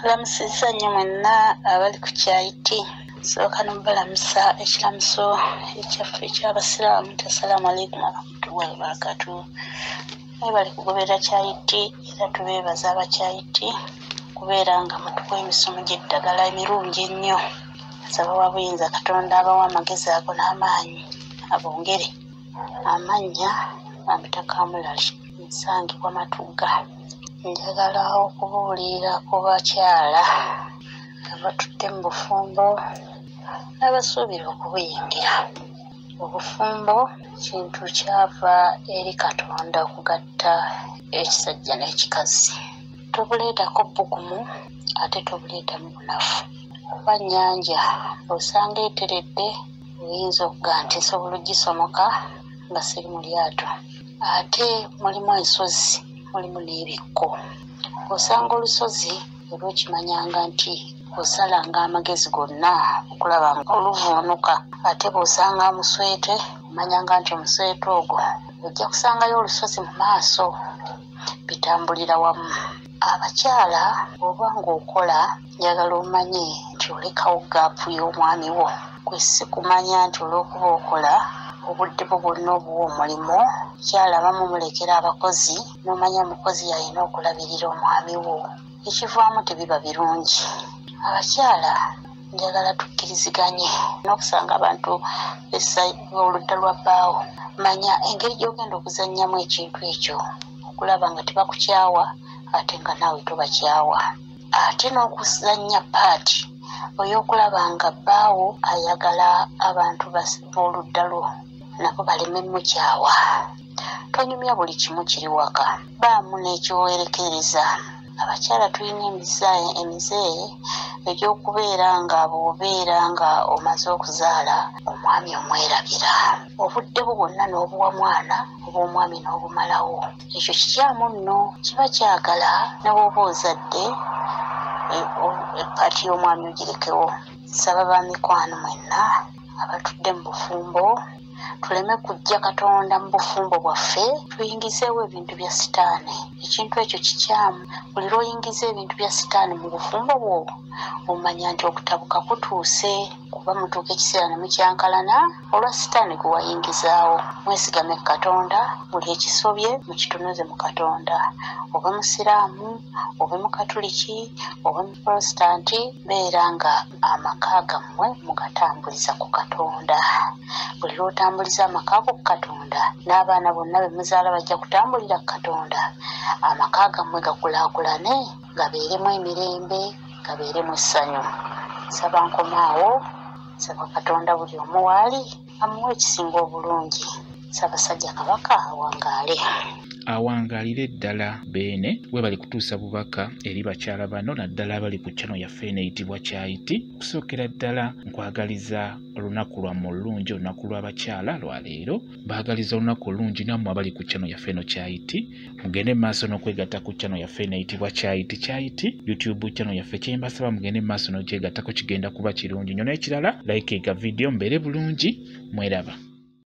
Lamusizza nnyo mwenna abali ku Kyaiti. Sooka n'obalamusa ekiramuso ekyaffe eky'Abasiraamu. Assalaamu alaikum warahmatullahi wabarakatuh. Bali kugoberera Kyaiti era tubeebaza Abakyaiti kubeera nga mutuwa emisomo gy'eddagala emirungi ennyo. Nsaba wa buyinza Katonda abawa amagezi ago n'amaanyi abongere amannya Ambita Kamulali nsangibwa Matugga. Njagala okubuulira ku bakyala abatudde mu bufumbo n'abasuubira okubuyingira. Obufumbo kintu kyava eri Katonda okugatta ekisajja n'ekikazi. Tobuleetako bbugumu ate tobuleetamu bunafu. Kuba nnyanja osanga eteredde oyinza okugaa nti nsobola ogisomoka nga siri mu lyato. Ate mulimu ensozi, mulimu n'ebikko. Osanga olusozi olw'okimanyanga nti osalanga amagezi gonna okulaba nga oluvuunuka. Ate bw'osanga muswete omanyanga nti omuswete ogwo ojja kusangayo olusozi mu maaso, bitambulira wamu. Abakyala oba ng'okola njagala omanye nti olekawo gaapu y'omwami wo. Kwe si kumanya nti olw'okuba okola obudde bwo bwonna obuwa omulimu. Kyala abamu mulekera abakozi n'omanya omukozi yalina okulabirira omwami wo. Ekivaamu tebiba birungi. Abakyala njagala tukkiriziganye n'okusanga abantu oludda lwa bbaawo. Manya engeri gy'ogenda okuzannyamu ekintu ekyo okulaba nga tebakukyawa ate nga naawe tobakyawa. Ate n'okuzannya paati oy'okulaba nga bbaawo ayagala abantu b'oludda lwo nabo baleme mukyawa. Tonyumya buli kimu kiri waka, baamu n'ekiwerekereza. Abakyala tulina emizee egy'okubeera nga bw'obeera nga omaze okuzaala omwami omwerabira. Obudde bwo bwonna n'obuwa mwana oba omwami n'obumalawo. Ekyo kikyamu nno, kiba kyagala ne bw'oba ozadde epaati y'omwami ogirekewo. Nsaba ba mikwano mwenna abatudde mu bufumbo tuleme kujja Katonda mu bufumbo bwaffe tuyingizeewo ebintu bya sitaani. Ekintu ekyo kikyamu. Buli lw'oyingiza ebintu bya sitaani mu bufumbo bwo omanya nti okutabuka kutuuse, kuba mutuuka ekiseera ne mukyankalana olwa sitaani gwe wayingizaawo. Mwesigame Katonda, buli ekisobye mukitunuze mu Katonda. Obe musiraamu, obe mukatuliki, obe muprotesitanti, beera nga amaka gammwe mugatambuliza ku Katonda. Buli lw'otambuliza amaka go ku Katonda n'abaana bonna be muzaala bajja kutambulira ku Katonda. Amaka gammwe gakulaakulane, gabeeremu emirembe, gabeeremu essanyu. Nsaba nkomaawo, nsaba Katonda buli omu waali amuwa ekisinga obulungi. Ssaabasajja Kabaka awangaale. Awangaalire ddala Beene we bali kutuusa bubaka eri bakyala bano naddala abali ku channel yaffe eneyitibwa Kyaiti. Kusookera ddala nkwagaliza olunaku lwammwe olulungi, olunaku lw'abakyala lwaleero. Baagaliza olunaku olulungi nammwe abali ku channel yaffe eno Kyaiti. Mugende maaso n'okwegatta ku channel yaffe eneyitibwa Kyaiti YouTube channel yaffe. Kyembasaba mugende maaso n'okyegattako, kigenda kuba kirungi nnyo. N'ekirala like ega video mbeere bulungi, mweraba.